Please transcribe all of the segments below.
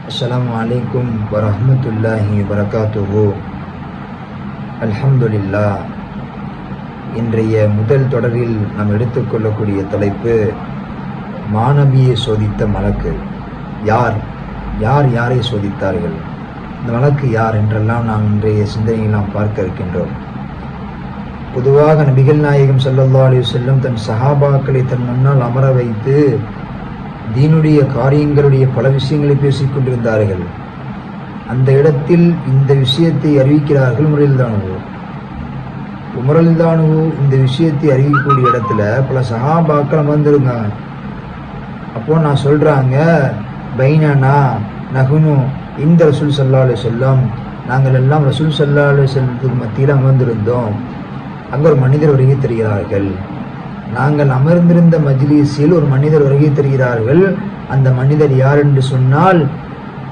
அஸ்ஸலாமு அலைக்கும் வரஹ்மத்துல்லாஹி வபரகாத்துஹு. அல்ஹம்துலில்லாஹ். இன்றைய முதல் தொடரில் நாம் எடுத்துக்கொள்ளக்கூடிய தலைப்பு மாணவியை சோதித்த மலக்கு. யார் யாரை சோதித்தார்கள், இந்த மலக்கு யார் என்றெல்லாம் நாம் இன்றைய சிந்தனையில் நாம் பார்க்க இருக்கின்றோம். பொதுவாக நபிகள் நாயகம் ஸல்லல்லாஹு அலைஹி வஸல்லம் தன் சஹாபாக்களை தன் முன்னால் அமர வைத்து தீனுடைய காரியங்களுடைய பல விஷயங்களை பேசிக் கொண்டிருந்தார்கள். அந்த இடத்தில் இந்த விஷயத்தை அறிவிக்கிறார்கள் உமரல்தானு. இந்த விஷயத்தை அறிவிக்கக்கூடிய இடத்துல பல சஹாபாக்கள் அமர்ந்திருந்தாங்க. அப்போ நான் சொல்றாங்க, பைனனா நகுனு இந்த ரசூல் ஸல்லல்லாஹு அலைஹி வஸல்லம், நாங்கள் எல்லாம் ரசூல் ஸல்லல்லாஹு அலைஹி வஸல்லத்துக்கு மத்தியில் அமர்ந்திருந்தோம். அங்கே ஒரு மனிதர் வருகை தருகிறார்கள். நாங்கள் அமர்ந்திருந்த மஜ்லிஸில் ஒரு மனிதர் வருகை தருகிறார்கள். அந்த மனிதர் யார் என்று சொன்னால்,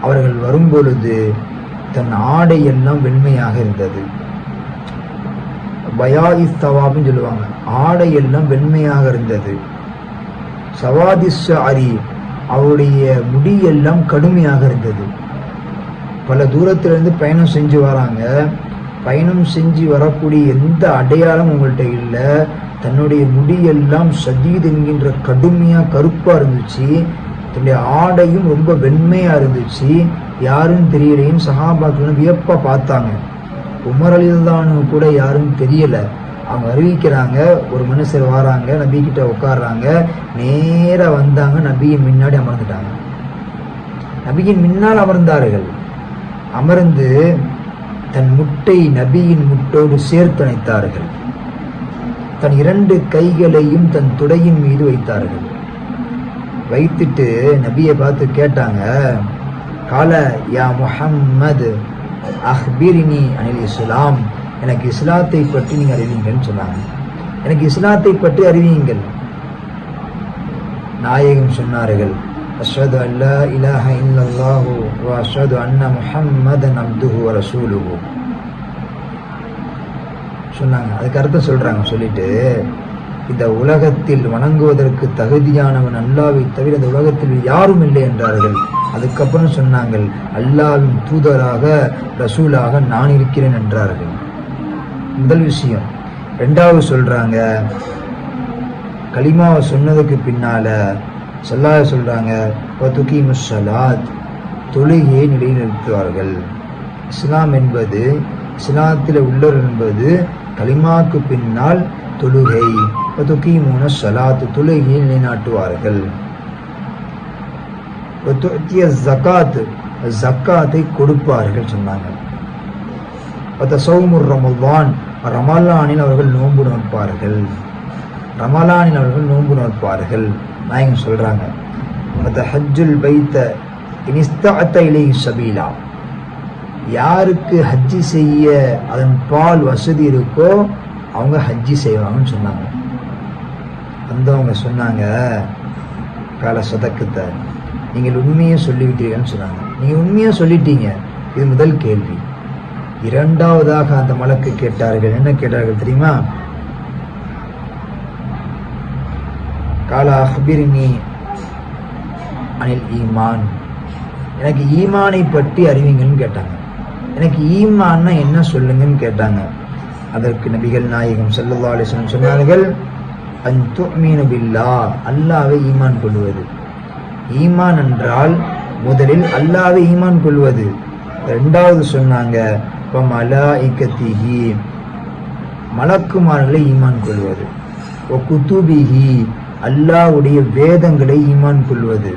அவர்கள் வரும்பொழுது தன் ஆடை எல்லாம் வெண்மையாக இருந்தது. பயாஇஸ் தவாப்னு சொல்லுவாங்க. ஆடை எல்லாம் வெண்மையாக இருந்தது. சவாதிஸ் அரி, அவருடைய முடியெல்லாம் கடுமையாக இருந்தது. பல தூரத்திலிருந்து பயணம் செஞ்சு வராங்க. பயணம் செஞ்சு வரக்கூடிய எந்த அடையாளம் உங்கள்கிட்ட இல்லை. தன்னுடைய முடியெல்லாம் சதீத் என்கின்ற கடுமையா கருப்பா இருந்துச்சு. தன்னுடைய ஆடையும் ரொம்ப வெண்மையா இருந்துச்சு. யாரும் தெரியலையும் சஹாபாக்களும் வியப்பா பார்த்தாங்க. உமரல்தானு கூட யாரும் தெரியல. அவங்க அறிவிக்கிறாங்க, ஒரு மனுஷர் வராங்க, நபி கிட்ட உட்கார்றாங்க. நேரா வந்தாங்க, நபியின் முன்னாடி அமர்ந்துட்டாங்க. நபியின் முன்னால் அமர்ந்தார்கள். அமர்ந்து தன் முட்டை நபியின் முட்டோடு சேர்த்து அணைத்தார்கள். தன் 2 கைகளையும் தன் துடையின் மீது வைத்தார்கள். வைத்துட்டு நபியை பார்த்து கேட்டாங்க, கால யா முஹம்மது அஹ்பிரினி அனில் இஸ்லாம், எனக்கு இஸ்லாத்தை பற்றி நீங்க அறிவீங்கன்னு சொன்னாங்க. எனக்கு இஸ்லாத்தை பற்றி அறிவியுங்கள். நாயகம் சொன்னார்கள், அஷ்ஹது அல்லா இலாஹ இல்லல்லாஹு வ அஷ்ஹது அன்ன முஹம்மதன் அப்துஹு வ ரசூலுஹு சொன்னாங்க. அதுக்கு அர்த்தம் சொல்றாங்க. சொல்லிட்டு, இந்த உலகத்தில் வணங்குவதற்கு தகுதியானவன் அல்லாஹ்வை தவிர இந்த உலகத்தில் யாரும் இல்லை என்றார்கள். அதுக்கப்புறம் சொன்னாங்கள், அல்லாஹ்வின் தூதராக ரசூலாக நான் இருக்கிறேன் என்றார்கள். முதல் விஷயம். 2வது சொல்றாங்க, கலிமாவை சொன்னதுக்கு பின்னால சொல்றாங்க, வதுகீமுஸ் ஸலாத், தொழுகையை நிலைநிறுத்துவார்கள். இஸ்லாம் என்பது, இஸ்லாத்தில் உள்ளவர் என்பது கலிமாக்கு பின்னால் தொழுகை. வதுகீமுன ஸலாத், தொழுகையை நிலைநாட்டுவார்கள். வதுஅத்திய ஸகாத், ஸகாத்தை கொடுப்பார்கள் சொன்னாங்க. வதஸௌமுர் ரமலான், ரமலானில் அவர்கள் நோன்பு நோட்பார்கள். ரமலானில் அவர்கள் நோன்பு நோட்பார்கள். நாயகம் சொல்றாங்க, வதஹஜ்ஜுல் பைத்த இன் இஸ்தஅத இலைஹி ஸபீலா, யாருக்கு ஹஜ்ஜி செய்ய அதன் பால் வசதி இருக்கோ அவங்க ஹஜ்ஜி செய்வாங்கன்னு சொன்னாங்க. வந்தவங்க சொன்னாங்க, கால சதக்கத்தை, நீங்கள் உண்மையை சொல்லிவிட்டீர்கள்னு சொன்னாங்க. நீங்க உண்மையா சொல்லிட்டீங்க. இது முதல் கேள்வி. 2வதாக அந்த மலக்கு கேட்டார்கள். என்ன கேட்டார்கள் தெரியுமா? கால அஹ்பிரினி அனில் ஈமான், எனக்கு ஈமானை பற்றி அறிவிங்கன்னு கேட்டாங்க. எனக்கு ஈமான்னா என்ன சொல்லுங்கன்னு கேட்டாங்க. அதற்கு நபிகள் நாயகம் ஸல்லல்லாஹு அலைஹி வஸல்லம் சொன்னார்கள், அன் துஅ்மினு பில்லாஹ், அல்லாஹ்வை ஈமான் கொள்வது. ஈமான் என்றால் முதலில் அல்லாஹ்வை ஈமான் கொள்வது. 2வது சொன்னாங்க, வ மலாயிகத்திஹி, மலக்குமார்களை ஈமான் கொள்வது. வ குதுபிஹி, அல்லாஹ்வுடைய வேதங்களை ஈமான் கொள்வது.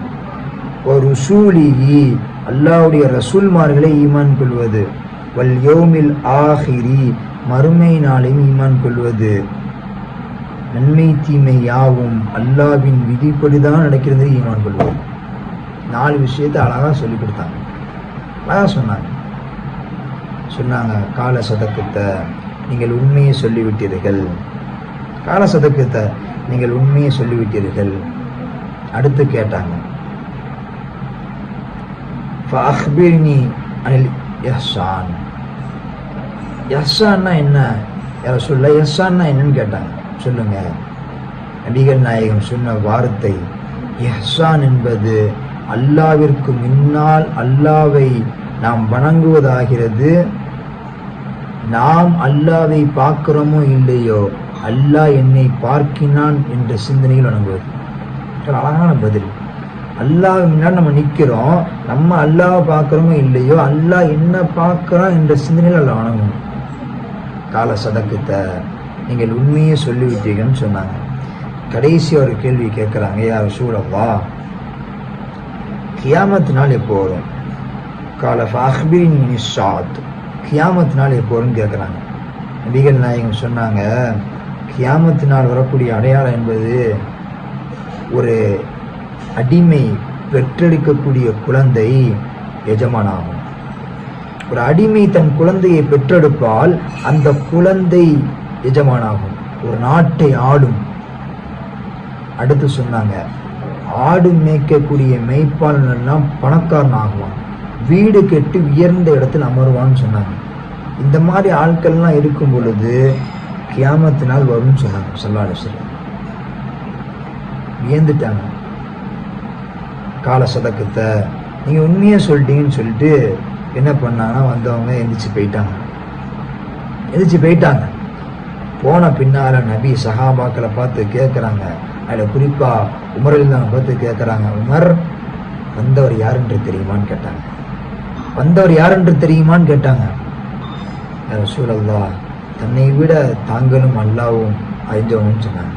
வ ருசூலிஹி, அல்லாஹ்வுடைய ரசூல்மார்களை ஈமான் கொள்வது. வல் யௌமில் ஆஹிரி, மறுமை நாளையும் ஈமான் கொள்வது. நன்மை தீமை யாவும் அல்லாஹ்வின் விதிப்படிதான் நடக்கிறது ஈமான் கொள்வது. 4 விஷயத்தை அழகா சொல்லி கொடுத்தாங்க. அழகா சொன்னாங்க, கால சதக்கத்தை, நீங்கள் உண்மையை சொல்லிவிட்டீர்கள். கால சதக்கத்தை, நீங்கள் உண்மையை சொல்லிவிட்டீர்கள். அடுத்து கேட்டாங்க, ஃபஅக்பிர்னி அனில் இஹ்சான், இஹ்சான்னா என்ன யார சொல்ல, இஹ்சான்னா என்னன்னு கேட்டாங்க. சொல்லுங்க. நபிகள் நாயகம் சொன்ன வார்த்தை, இஹ்சான் என்பது அல்லாவிற்கு முன்னால் அல்லாவை நாம் வணங்குவதாகிறது. நாம் அல்லாவை பார்க்கிறோமோ இல்லையோ, அல்லாஹ் என்னை பார்க்கினான் என்ற சிந்தனையில் வணங்குவது. அழகான பதில். அல்லாஹ் முன்னாடி நம்ம நிற்கிறோம், நம்ம அல்லாவை பார்க்கிறோமோ இல்லையோ, அல்லாஹ் என்ன பார்க்கிறான் என்ற சிந்தனையில் அல்ல வணங்கணும். கால சதக்கத்த, நீங்கள் உண்மையே சொல்லிவிட்டீங்கன்னு சொன்னாங்க. கடைசி ஒரு கேள்வி கேட்குறாங்க, யா ரசூலல்லாஹ், கியாமத் நாள் எப்போ வரும்? கால ஃபஅக்பிரினி அனிஸ்ஸாஅத், கியாமத் நாள் எப்போ வரும்னு கேட்குறாங்க. நபிகள் நாயகம் சொன்னாங்க, கியாமத் நாள் வரக்கூடிய அடையாளம் என்பது ஒரு அடிமை பெற்றெடுக்கக்கூடிய குழந்தை எஜமானாகும். ஒரு அடிமை தன் குழந்தையை பெற்றெடுப்பால் அந்த குழந்தை எஜமானாகும், ஒரு நாட்டை ஆடும். அடுத்து சொன்னாங்க, ஆடு மேய்க்கக்கூடிய மேய்ப்பாளன் எல்லாம் பணக்காரன் ஆகுவான், வீடு கெட்டு உயர்ந்த இடத்தில் அமருவான்னு சொன்னாங்க. இந்த மாதிரி ஆட்கள்லாம் இருக்கும் பொழுது கியாமத்தினால் வரும்னு சொன்னாங்க. ஸல்லல்லாஹு அலைஹி வஸல்லம் வியந்துட்டாங்க. கால சதக்கத்தை நீங்கள் உண்மையாக சொல்லிட்டீங்கன்னு சொல்லிட்டு என்ன பண்ணாங்கன்னா, வந்தவங்க எந்திரிச்சு போயிட்டாங்க. போன பின்னால் நபி சஹாபாக்களை பார்த்து கேட்குறாங்க. அதில் குறிப்பாக உமரில் பார்த்து கேட்குறாங்க, உமர், வந்தவர் யாருன்று தெரியுமான்னு கேட்டாங்க. ரசூலல்லாஹ், தன்னை விட தாங்களும் அல்லாவும் அறிஞ்சவங்கன்னு சொன்னாங்க.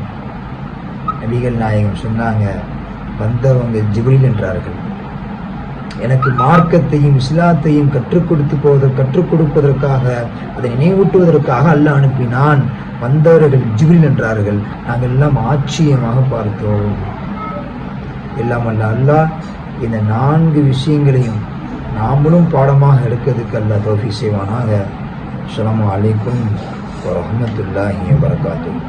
நபிகள் நாயகம் சொன்னாங்க, வந்தவங்க ஜிப்ரீல் என்றார்கள். எனக்கு மார்க்கத்தையும் இஸ்லாத்தையும் கற்றுக் கொடுப்பதற்காக, அதை நினைவூட்டுவதற்காக அல்லாஹ் அனுப்பினான். வந்தவர்கள் ஜிப்ரீல் என்றார்கள். நாங்கள் எல்லாம் ஆச்சரியமாக பார்த்தோம். எல்லாம் அல்லாஹ் இந்த 4 விஷயங்களையும் நாமளும் பாடமாக எடுக்கிறதுக்கு அல்லாஹ் தௌஃபீக் செய்வானாக. அஸ்ஸலாமு அலைக்கும் வரஹ்மத்துல்லாஹி வபரகாத்துஹு.